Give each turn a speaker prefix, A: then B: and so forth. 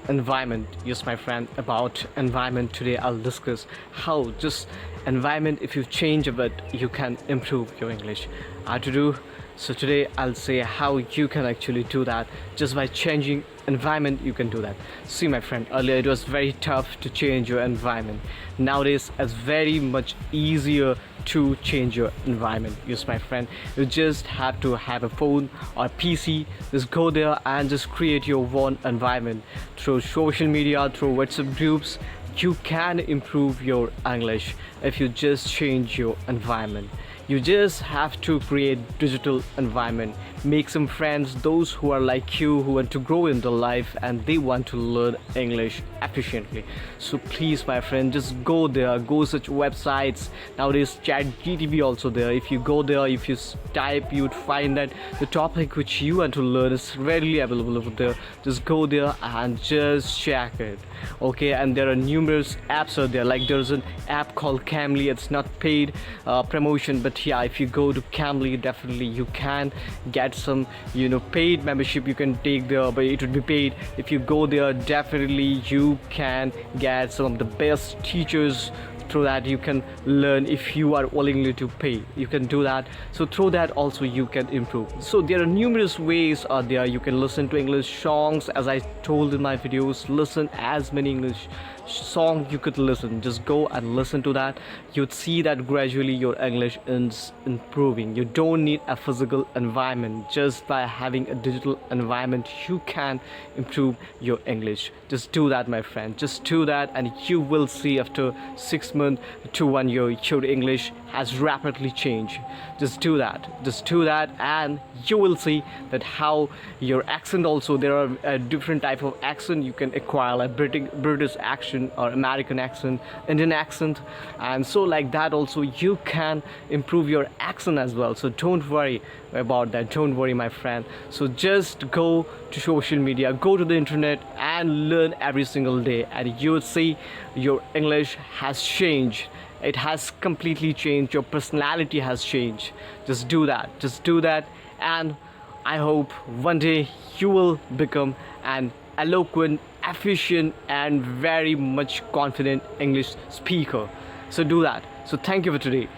A: environment. Yes, my friend, about environment today I'll discuss how just environment, if you change a bit, you can improve your English. How to do? So today I'll say how you can actually do that. Just by changing environment you can do that. See my friend, earlier it was very tough to change your environment. Nowadays it's very much easier to change your environment. Yes my friend, you just have to have a phone or PC, just go there and just create your own environment through social media, through WhatsApp groups. You can improve your English if you just change your environment. You just have to create digital environment, make some friends, those who are like you, who want to grow in their life and they want to learn English efficiently. So please my friend, just go there, go such websites. Nowadays chat GTP also there. If you go there, if you type, you'd find that the topic which you want to learn is readily available over there. Just go there and just check it. Okay, and there are numerous apps out there, like there's an app called Camly. It's not paid promotion, but yeah, if you go to Camly, definitely you can get some paid membership you can take there, but it would be paid. If you go there, definitely you can get some of the best teachers. Through that you can learn. If you are willingly to pay, you can do that. So through that also you can improve. So there are numerous ways out there. You can listen to English songs, as I told in my videos. Listen as many English songs you could listen. Just go and listen to that. You'd see that gradually your English is improving. You don't need a physical environment. Just by having a digital environment you can improve your English. Just do that my friend, just do that, and you will see after 6 months to 1 year your English has rapidly changed. Just do that, and you will see that how your accent also, there are a different type of accent you can acquire, like British accent or American accent, Indian accent, and so like that also you can improve your accent as well. So don't worry about that, don't worry my friend. So just go to social media, go to the internet and learn every single day, and you'll see your English has changed. It has completely changed. Your personality has changed. Just do that, and I hope one day you will become an eloquent, efficient and very much confident English speaker. So do that. So thank you for today.